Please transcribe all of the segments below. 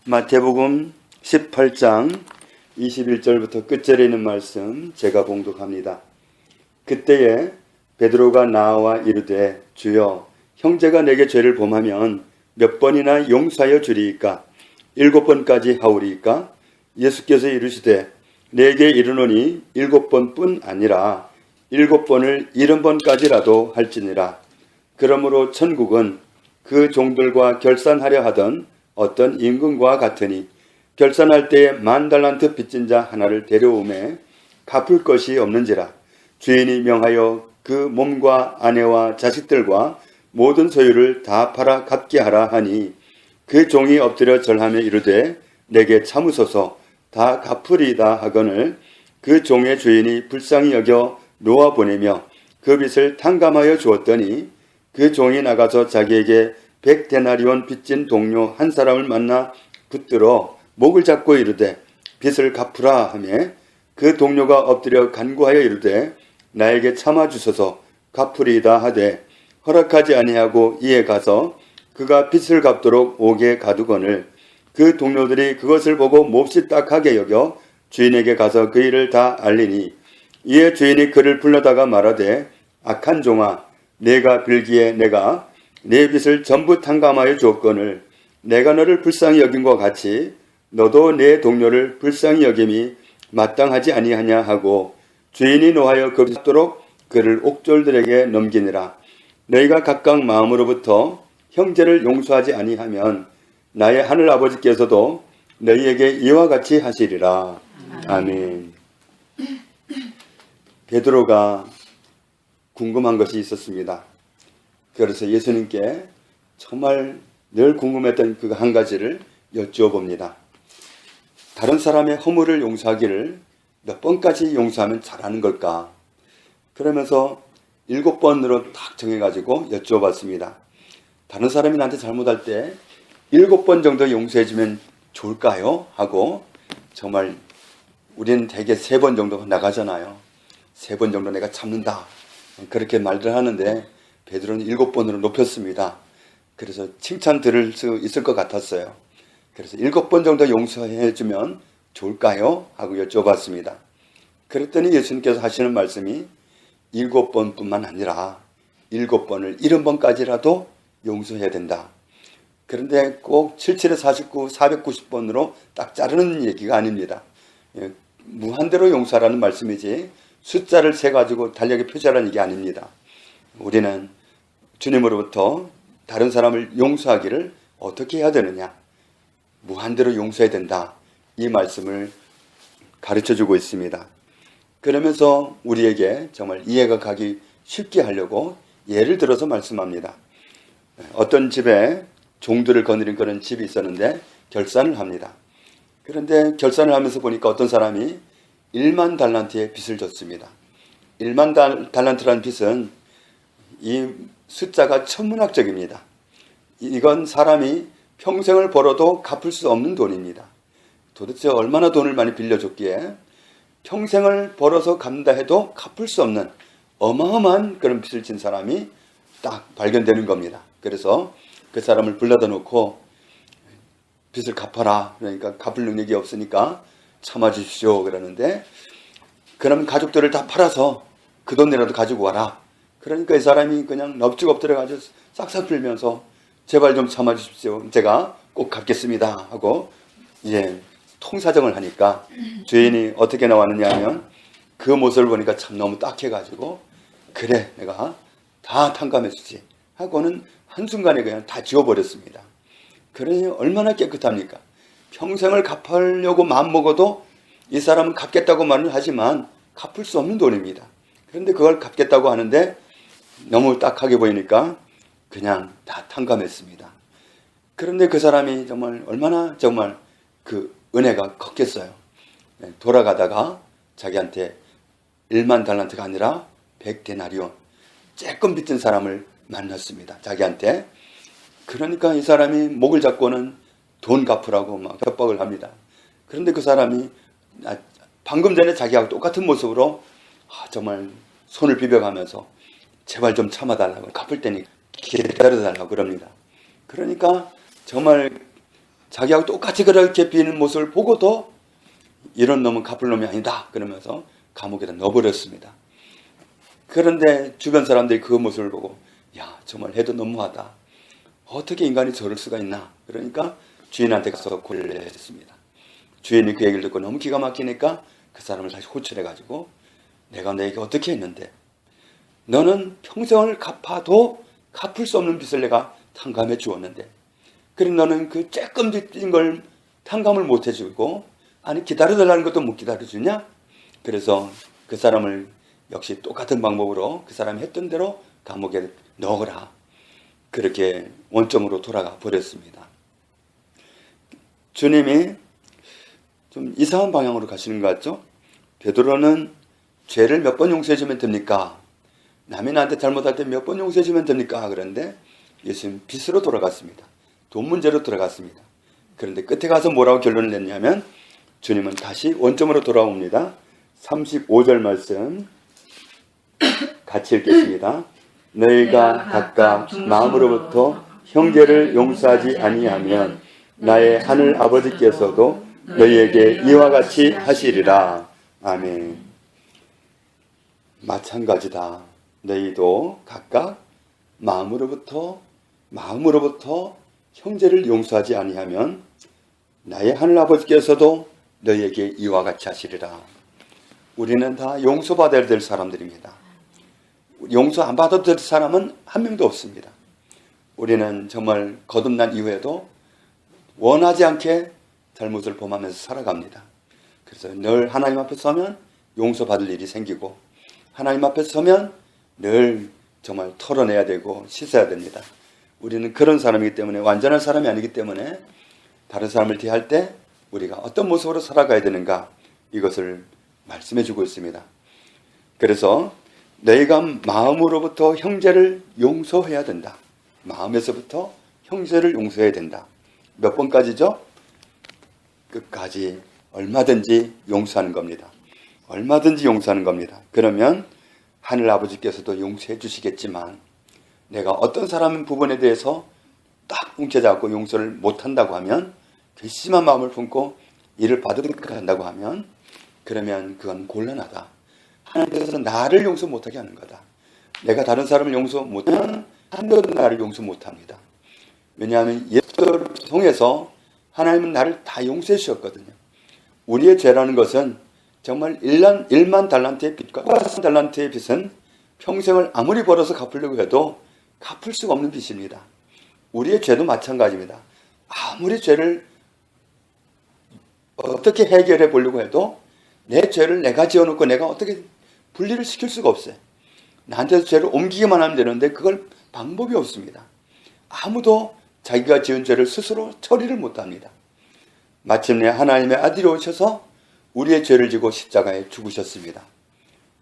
마태복음 18장 21절부터 끝절에 있는 말씀 제가 봉독합니다. 그때에 베드로가 나와 이르되 주여 형제가 내게 죄를 범하면 몇 번이나 용서하여 주리이까 7번까지 하오리이까? 예수께서 이르시되 내게 이르노니 7번뿐 아니라 7번을 70번까지라도 할지니라. 그러므로 천국은 그 종들과 결산하려 하던 어떤 임금과 같으니 결산할 때에 10,000달란트 빚진 자 하나를 데려오매 갚을 것이 없는지라. 주인이 명하여 그 몸과 아내와 자식들과 모든 소유를 다 팔아 갚게 하라 하니 그 종이 엎드려 절하며 이르되 내게 참으소서 다 갚으리이다 하거늘 그 종의 주인이 불쌍히 여겨 놓아 보내며 그 빚을 탕감하여 주었더니 그 종이 나가서 자기에게 100데나리온 빚진 동료 한 사람을 만나 붙들어 목을 잡고 이르되 빚을 갚으라 하며 그 동료가 엎드려 간구하여 이르되 나에게 참아주소서 갚으리이다 하되 허락하지 아니하고 이에 가서 그가 빚을 갚도록 옥에 가두거늘 그 동료들이 그것을 보고 몹시 딱하게 여겨 주인에게 가서 그 일을 다 알리니 이에 주인이 그를 불러다가 말하되 악한 종아 내가 빌기에 내가 내 빚을 전부 탕감하여 주었거늘 내가 너를 불쌍히 여김과 같이 너도 내 동료를 불쌍히 여김이 마땅하지 아니하냐 하고 주인이 노하여 그 빚도록 그를 옥졸들에게 넘기니라. 너희가 각각 마음으로부터 형제를 용서하지 아니하면 나의 하늘 아버지께서도 너희에게 이와 같이 하시리라. 아멘. 베드로가 궁금한 것이 있었습니다. 그래서 예수님께 정말 늘 궁금했던 그 한 가지를 여쭈어봅니다. 다른 사람의 허물을 용서하기를 몇 번까지 용서하면 잘하는 걸까? 그러면서 7번으로 딱 정해가지고 여쭈어봤습니다. 다른 사람이 나한테 잘못할 때 7번 정도 용서해주면 좋을까요? 하고 정말 우리는 대개 3번 정도 나가잖아요. 3번 정도 내가 참는다. 그렇게 말들 하는데 베드로는 7번으로 높였습니다. 그래서 칭찬 들을 수 있을 것 같았어요. 그래서 7번 정도 용서해주면 좋을까요? 하고 여쭤봤습니다. 그랬더니 예수님께서 하시는 말씀이 7번뿐만 아니라 7번을 70번까지라도 용서해야 된다. 그런데 꼭 77에 49, 490번으로 딱 자르는 얘기가 아닙니다. 무한대로 용서하라는 말씀이지 숫자를 세가지고 달력에 표시하라는 얘기 아닙니다. 우리는 주님으로부터 다른 사람을 용서하기를 어떻게 해야 되느냐? 무한대로 용서해야 된다. 이 말씀을 가르쳐주고 있습니다. 그러면서 우리에게 정말 이해가 가기 쉽게 하려고 예를 들어서 말씀합니다. 어떤 집에 종들을 거느린 그런 집이 있었는데 결산을 합니다. 그런데 결산을 하면서 보니까 어떤 사람이 1만 달란트의 빚을 졌습니다. 1만 달란트라는 빚은 이 숫자가 천문학적입니다. 이건 사람이 평생을 벌어도 갚을 수 없는 돈입니다. 도대체 얼마나 돈을 많이 빌려줬기에 평생을 벌어서 갚는다 해도 갚을 수 없는 어마어마한 그런 빚을 진 사람이 딱 발견되는 겁니다. 그래서 그 사람을 불러다 놓고 빚을 갚아라. 그러니까 갚을 능력이 없으니까 참아주십시오. 그러는데 그럼 가족들을 다 팔아서 그 돈이라도 가지고 와라. 그러니까 이 사람이 그냥 넙죽 엎드려가지고 싹싹 빌면서 제발 좀 참아주십시오. 제가 꼭 갚겠습니다. 하고 이제 통사정을 하니까 주인이 어떻게 나왔느냐 하면 그 모습을 보니까 참 너무 딱해가지고 그래 내가 다 탕감해주지 하고는 한순간에 그냥 다 지워버렸습니다. 그러니 얼마나 깨끗합니까? 평생을 갚으려고 마음먹어도 이 사람은 갚겠다고 말을 하지만 갚을 수 없는 돈입니다. 그런데 그걸 갚겠다고 하는데 너무 딱하게 보이니까 그냥 다 탕감했습니다. 그런데 그 사람이 정말 얼마나 정말 그 은혜가 컸겠어요. 돌아가다가 자기한테 1만 달란트가 아니라 100데나리온 쬐끔 빚진 사람을 만났습니다. 자기한테. 그러니까 이 사람이 목을 잡고는 돈 갚으라고 막 협박을 합니다. 그런데 그 사람이 방금 전에 자기하고 똑같은 모습으로 정말 손을 비벼가면서 제발 좀 참아달라고 갚을 테니 기다려달라고 그럽니다. 그러니까 정말 자기하고 똑같이 그렇게 비는 모습을 보고도 이런 놈은 갚을 놈이 아니다 그러면서 감옥에다 넣어버렸습니다. 그런데 주변 사람들이 그 모습을 보고 야 정말 해도 너무하다. 어떻게 인간이 저럴 수가 있나. 그러니까 주인한테 가서 고려를 했습니다. 주인이 그 얘기를 듣고 너무 기가 막히니까 그 사람을 다시 호출해가지고 내가 너에게 어떻게 했는데 너는 평생을 갚아도 갚을 수 없는 빚을 내가 탕감해 주었는데 그래 너는 그 조금 빚진 걸 탕감을 못 해주고 아니 기다려달라는 것도 못 기다려주냐. 그래서 그 사람을 역시 똑같은 방법으로 그 사람이 했던 대로 감옥에 넣어라. 그렇게 원점으로 돌아가 버렸습니다. 주님이 좀 이상한 방향으로 가시는 것 같죠? 베드로는 죄를 몇 번 용서해주면 됩니까? 남이 나한테 잘못할 때 몇 번 용서해주면 됩니까? 그런데 예수님 빚으로 돌아갔습니다. 돈 문제로 돌아갔습니다. 그런데 끝에 가서 뭐라고 결론을 냈냐면 주님은 다시 원점으로 돌아옵니다. 35절 말씀 같이 읽겠습니다. 너희가 각각 마음으로부터 형제를 용서하지 아니하면 나의 하늘 아버지께서도 너희에게 이와 같이 하시리라. 아멘. 마찬가지다. 너희도 각각 마음으로부터 형제를 용서하지 아니하면 나의 하늘 아버지께서도 너희에게 이와 같이 하시리라. 우리는 다 용서받아야 될 사람들입니다. 용서 안 받아도 될 사람은 한 명도 없습니다. 우리는 정말 거듭난 이후에도 원하지 않게 잘못을 범하면서 살아갑니다. 그래서 늘 하나님 앞에 서면 용서받을 일이 생기고 하나님 앞에 서면 늘 정말 털어내야 되고 씻어야 됩니다. 우리는 그런 사람이기 때문에 완전한 사람이 아니기 때문에 다른 사람을 대할 때 우리가 어떤 모습으로 살아가야 되는가 이것을 말씀해 주고 있습니다. 그래서 너희가 마음으로부터 형제를 용서해야 된다. 마음에서부터 형제를 용서해야 된다. 몇 번까지죠? 끝까지 얼마든지 용서하는 겁니다. 얼마든지 용서하는 겁니다. 그러면 하늘 아버지께서도 용서해 주시겠지만 내가 어떤 사람 부분에 대해서 딱 움켜잡고 용서를 못한다고 하면 괘씸한 마음을 품고 이를 받으려고 한다고 하면 그러면 그건 곤란하다. 하나님께서는 나를 용서 못하게 하는 거다. 내가 다른 사람을 용서 못하면 하나님도 나를 용서 못합니다. 왜냐하면 예수를 통해서 하나님은 나를 다 용서해 주셨거든요. 우리의 죄라는 것은 정말 1만 달란트의 빚과 1만 달란트의 빚은 평생을 아무리 벌어서 갚으려고 해도 갚을 수가 없는 빚입니다. 우리의 죄도 마찬가지입니다. 아무리 죄를 어떻게 해결해 보려고 해도 내 죄를 내가 지어놓고 내가 어떻게 분리를 시킬 수가 없어요. 나한테서 죄를 옮기기만 하면 되는데 그걸 방법이 없습니다. 아무도 자기가 지은 죄를 스스로 처리를 못합니다. 마침내 하나님의 아들이 오셔서 우리의 죄를 지고 십자가에 죽으셨습니다.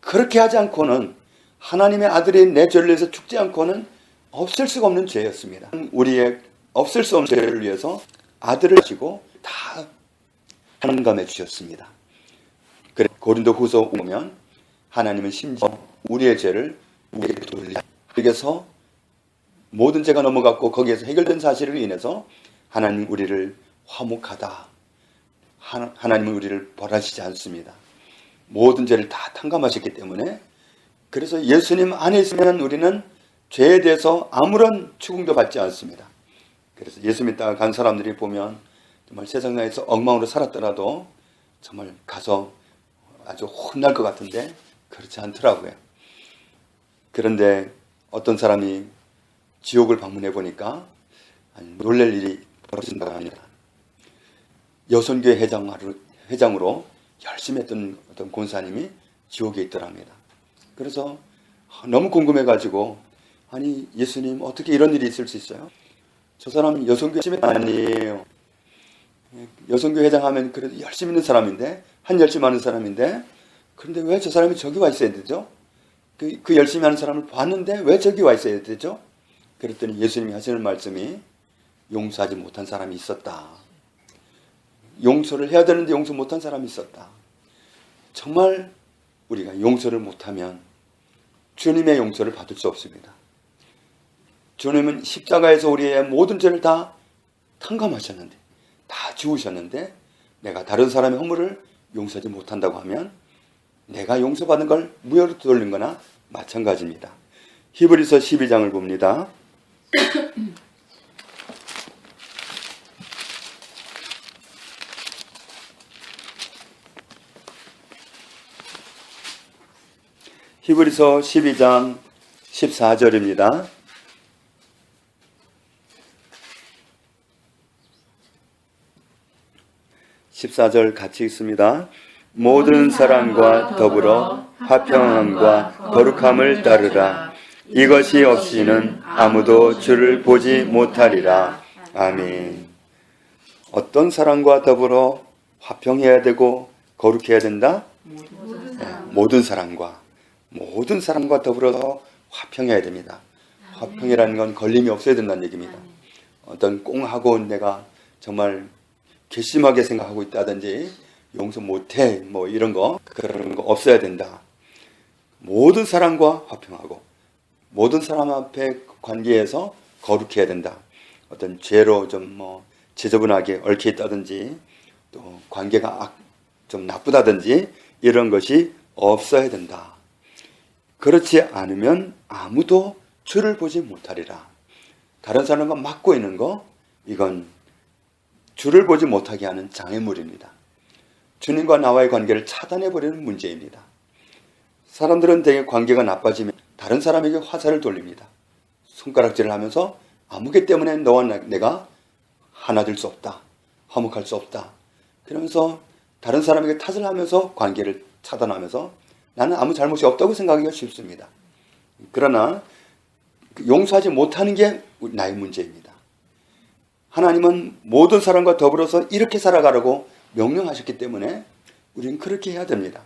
그렇게 하지 않고는 하나님의 아들이 내 죄를 위해서 죽지 않고는 없앨 수가 없는 죄였습니다. 우리의 없앨 수 없는 죄를 위해서 아들을 지고 다 탕감해 주셨습니다. 그래 고린도후서 보면 하나님은 심지어 우리의 죄를 우리에게 돌리라. 그래서 모든 죄가 넘어갔고 거기에서 해결된 사실을 인해서 하나님 우리를 화목하다. 하나님은 우리를 벌하시지 않습니다. 모든 죄를 다 탕감하셨기 때문에 그래서 예수님 안에 있으면 우리는 죄에 대해서 아무런 추궁도 받지 않습니다. 그래서 예수 믿다가 간 사람들이 보면 정말 세상에서 엉망으로 살았더라도 정말 가서 아주 혼날 것 같은데 그렇지 않더라고요. 그런데 어떤 사람이 지옥을 방문해 보니까 놀랄 일이 벌어진다고 합니다. 여선교회 회장으로 열심히 했던 어떤 권사님이 지옥에 있더랍니다. 그래서 너무 궁금해가지고 아니 예수님 어떻게 이런 일이 있을 수 있어요? 저 사람 여선교회 열심히 아니에요. 여선교회 회장 하면 그래도 열심히 있는 사람인데 한 열심히 하는 사람인데 그런데 왜 저 사람이 저기 와 있어야 되죠? 그 열심히 하는 사람을 봤는데 왜 저기 와 있어야 되죠? 그랬더니 예수님이 하시는 말씀이 용서하지 못한 사람이 있었다. 용서를 해야 되는데 용서 못한 사람이 있었다. 정말 우리가 용서를 못하면 주님의 용서를 받을 수 없습니다. 주님은 십자가에서 우리의 모든 죄를 다 탕감하셨는데 다 지우셨는데 내가 다른 사람의 허물을 용서하지 못한다고 하면 내가 용서받은 걸 무효로 돌린 거나 마찬가지입니다. 히브리서 12장을 봅니다. 히브리서 12장 14절입니다. 14절 같이 읽습니다. 모든 사람과 더불어 화평함과 거룩함을 따르라. 이것이 없이는 아무도 주를 보지 못하리라. 아멘. 어떤 사람과 더불어 화평해야 되고 거룩해야 된다? 모든 사람과 더불어서 화평해야 됩니다. 화평이라는 건 걸림이 없어야 된다는 얘기입니다. 어떤 꽁하고 내가 정말 괘씸하게 생각하고 있다든지 용서 못해 뭐 이런 거 그런 거 없어야 된다. 모든 사람과 화평하고 모든 사람 앞에 관계에서 거룩해야 된다. 어떤 죄로 좀 뭐 지저분하게 얽혀 있다든지 또 관계가 좀 나쁘다든지 이런 것이 없어야 된다. 그렇지 않으면 아무도 주를 보지 못하리라. 다른 사람과 맡고 있는 거 이건 주를 보지 못하게 하는 장애물입니다. 주님과 나와의 관계를 차단해버리는 문제입니다. 사람들은 대개 관계가 나빠지면 다른 사람에게 화살을 돌립니다. 손가락질을 하면서 아무개 때문에 너와 내가 하나 될 수 없다. 화목할 수 없다. 그러면서 다른 사람에게 탓을 하면서 관계를 차단하면서 나는 아무 잘못이 없다고 생각하기가 쉽습니다. 그러나 용서하지 못하는 게 나의 문제입니다. 하나님은 모든 사람과 더불어서 이렇게 살아가라고 명령하셨기 때문에 우리는 그렇게 해야 됩니다.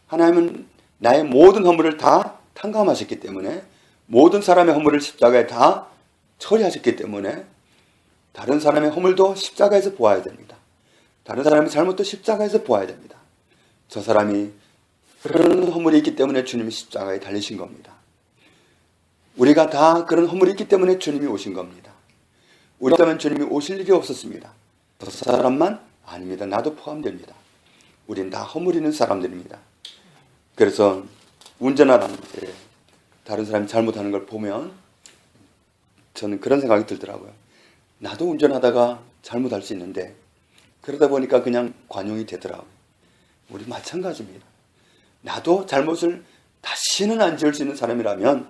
하나님은 나의 모든 허물을 다 탕감하셨기 때문에 모든 사람의 허물을 십자가에 다 처리하셨기 때문에 다른 사람의 허물도 십자가에서 보아야 됩니다. 다른 사람의 잘못도 십자가에서 보아야 됩니다. 저 사람이 그런 허물이 있기 때문에 주님이 십자가에 달리신 겁니다. 우리가 다 그런 허물이 있기 때문에 주님이 오신 겁니다. 우리라면 주님이 오실 일이 없었습니다. 저 사람만? 아닙니다. 나도 포함됩니다. 우린 다 허물 있는 사람들입니다. 그래서 운전하다 다른 사람이 잘못하는 걸 보면 저는 그런 생각이 들더라고요. 나도 운전하다가 잘못할 수 있는데 그러다 보니까 그냥 관용이 되더라고요. 우리 마찬가지입니다. 나도 잘못을 다시는 안 지을 수 있는 사람이라면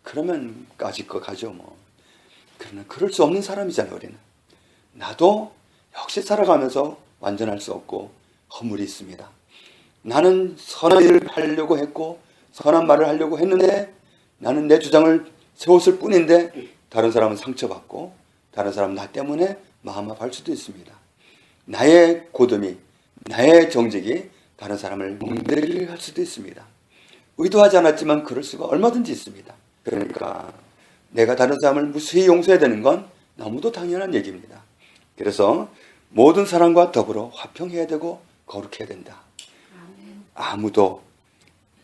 그러면 까짓 거 가죠 뭐. 그러나 그럴 수 없는 사람이잖아요. 우리는. 나도 역시 살아가면서 완전할 수 없고 허물이 있습니다. 나는 선한 일을 하려고 했고 선한 말을 하려고 했는데 나는 내 주장을 세웠을 뿐인데 다른 사람은 상처받고 다른 사람은 나 때문에 마음 아파할 수도 있습니다. 나의 고듬이 나의 정직이 다른 사람을 멍들게 할 수도 있습니다. 의도하지 않았지만 그럴 수가 얼마든지 있습니다. 그러니까 내가 다른 사람을 무수히 용서해야 되는 건 너무도 당연한 얘기입니다. 그래서 모든 사람과 더불어 화평해야 되고 거룩해야 된다. 아무도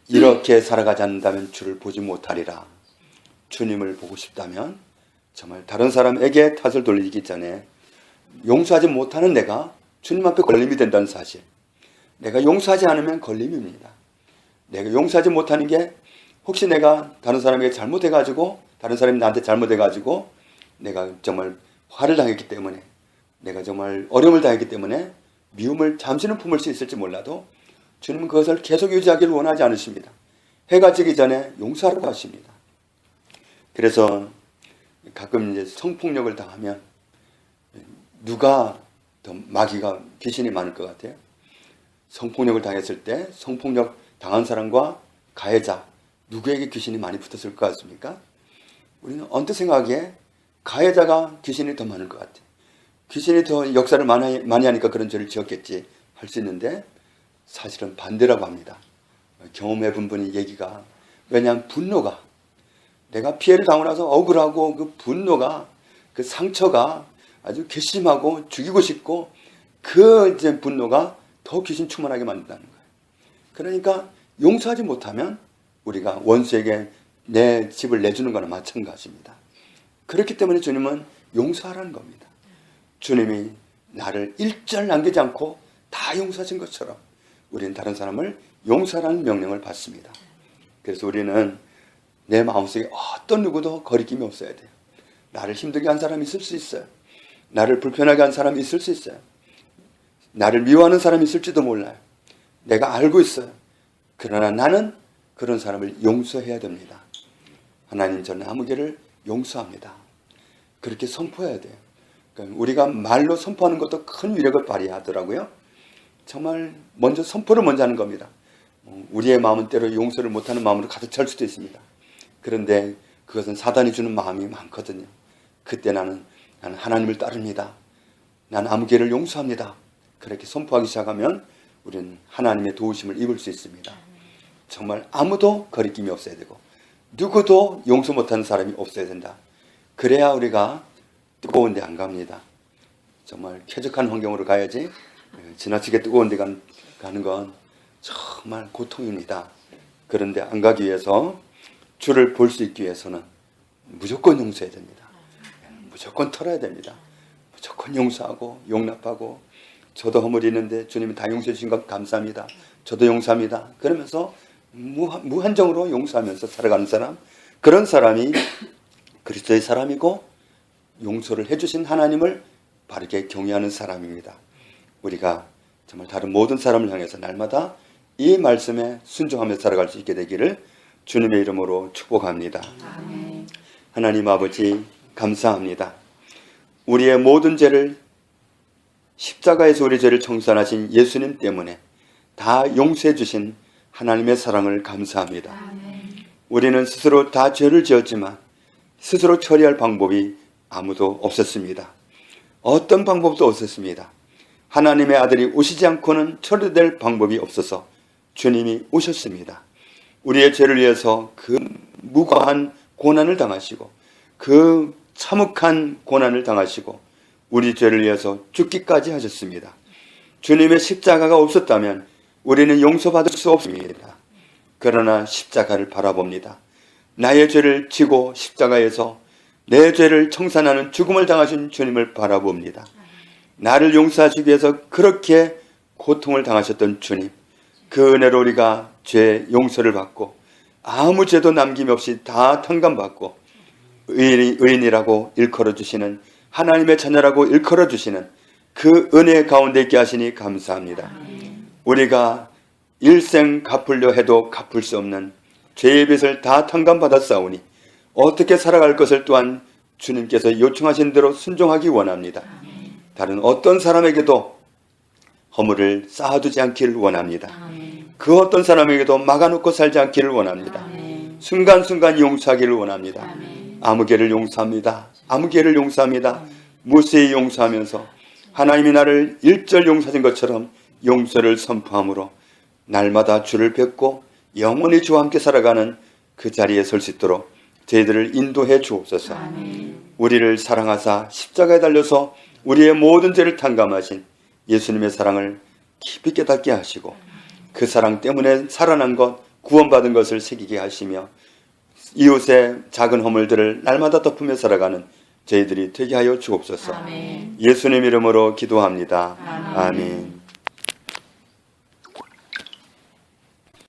이렇게 살아가지 않는다면 주를 보지 못하리라. 주님을 보고 싶다면 정말 다른 사람에게 탓을 돌리기 전에 용서하지 못하는 내가 주님 앞에 걸림이 된다는 사실. 내가 용서하지 않으면 걸림입니다. 내가 용서하지 못하는 게 혹시 내가 다른 사람에게 잘못해가지고 다른 사람이 나한테 잘못해가지고 내가 정말 화를 당했기 때문에 내가 정말 어려움을 당했기 때문에 미움을 잠시는 품을 수 있을지 몰라도 주님은 그것을 계속 유지하기를 원하지 않으십니다. 해가 지기 전에 용서하라고 하십니다. 그래서 가끔 이제 성폭력을 당하면 누가 더 마귀가 귀신이 많을 것 같아요? 성폭력을 당했을 때 성폭력 당한 사람과 가해자 누구에게 귀신이 많이 붙었을 것 같습니까? 우리는 언뜻 생각하기에 가해자가 귀신이 더 많을 것 같아요. 귀신이 더 역사를 많이 하니까 그런 죄를 지었겠지 할 수 있는데 사실은 반대라고 합니다. 경험해 본 분이 얘기가 왜냐하면 분노가 내가 피해를 당하고 나서 억울하고 그 분노가 그 상처가 아주 괘씸하고 죽이고 싶고 그 이제 분노가 더 귀신 충만하게 만든다는 거예요. 그러니까 용서하지 못하면 우리가 원수에게 내 집을 내주는 거나 마찬가지입니다. 그렇기 때문에 주님은 용서하라는 겁니다. 주님이 나를 일절 남기지 않고 다 용서하신 것처럼 우리는 다른 사람을 용서하라는 명령을 받습니다. 그래서 우리는 내 마음속에 어떤 누구도 거리낌이 없어야 돼요. 나를 힘들게 한 사람이 있을 수 있어요. 나를 불편하게 한 사람이 있을 수 있어요. 나를 미워하는 사람이 있을지도 몰라요. 내가 알고 있어요. 그러나 나는 그런 사람을 용서해야 됩니다. 하나님, 저는 아무개를 용서합니다. 그렇게 선포해야 돼요. 그러니까 우리가 말로 선포하는 것도 큰 위력을 발휘하더라고요. 정말 먼저 선포를 먼저 하는 겁니다. 우리의 마음은 때로 용서를 못하는 마음으로 가득 찰 수도 있습니다. 그런데 그것은 사단이 주는 마음이 많거든요. 그때 나는 하나님을 따릅니다. 나는 아무개를 용서합니다. 그렇게 선포하기 시작하면 우리는 하나님의 도우심을 입을 수 있습니다. 정말 아무도 거리낌이 없어야 되고 누구도 용서 못하는 사람이 없어야 된다. 그래야 우리가 뜨거운 데 안 갑니다. 정말 쾌적한 환경으로 가야지 지나치게 뜨거운 데 가는 건 정말 고통입니다. 그런데 안 가기 위해서 주를 볼 수 있기 위해서는 무조건 용서해야 됩니다. 무조건 털어야 됩니다. 무조건 용서하고 용납하고, 저도 허물이 있는데 주님이 다 용서해 주신 것 감사합니다. 저도 용서합니다. 그러면서 무한정으로 용서하면서 살아가는 사람, 그런 사람이 그리스도의 사람이고 용서를 해주신 하나님을 바르게 경외하는 사람입니다. 우리가 정말 다른 모든 사람을 향해서 날마다 이 말씀에 순종하며 살아갈 수 있게 되기를 주님의 이름으로 축복합니다. 아멘. 하나님 아버지, 감사합니다. 우리의 모든 죄를 십자가에서 우리 죄를 청산하신 예수님 때문에 다 용서해 주신 하나님의 사랑을 감사합니다. 아멘. 우리는 스스로 다 죄를 지었지만 스스로 처리할 방법이 아무도 없었습니다. 어떤 방법도 없었습니다. 하나님의 아들이 오시지 않고는 처리될 방법이 없어서 주님이 오셨습니다. 우리의 죄를 위해서 그 무과한 고난을 당하시고 그 참혹한 고난을 당하시고 우리 죄를 위해서 죽기까지 하셨습니다. 주님의 십자가가 없었다면 우리는 용서받을 수 없습니다. 그러나 십자가를 바라봅니다. 나의 죄를 지고 십자가에서 내 죄를 청산하는 죽음을 당하신 주님을 바라봅니다. 나를 용서하시기 위해서 그렇게 고통을 당하셨던 주님, 그 은혜로 우리가 죄 용서를 받고 아무 죄도 남김없이 다 탕감받고 의인이라고 일컬어 주시는, 하나님의 자녀라고 일컬어 주시는 그 은혜 가운데 있게 하시니 감사합니다. 우리가 일생 갚으려 해도 갚을 수 없는 죄의 빚을 다 탕감받았사오니 어떻게 살아갈 것을 또한 주님께서 요청하신 대로 순종하기 원합니다. 다른 어떤 사람에게도 허물을 쌓아두지 않기를 원합니다. 그 어떤 사람에게도 막아놓고 살지 않기를 원합니다. 순간순간 용서하기를 원합니다. 아무개를 용서합니다. 아무개를 용서합니다. 무수히 용서하면서 하나님이 나를 일절 용서하신 것처럼 용서를 선포함으로 날마다 주를 뵙고 영원히 주와 함께 살아가는 그 자리에 설 수 있도록 저희들을 인도해 주옵소서. 우리를 사랑하사 십자가에 달려서 우리의 모든 죄를 탕감하신 예수님의 사랑을 깊이 깨닫게 하시고 그 사랑 때문에 살아난 것, 구원받은 것을 새기게 하시며 이웃의 작은 허물들을 날마다 덮으며 살아가는 저희들이 되게 하여 주옵소서. 아멘. 예수님 이름으로 기도합니다. 아멘. 아멘.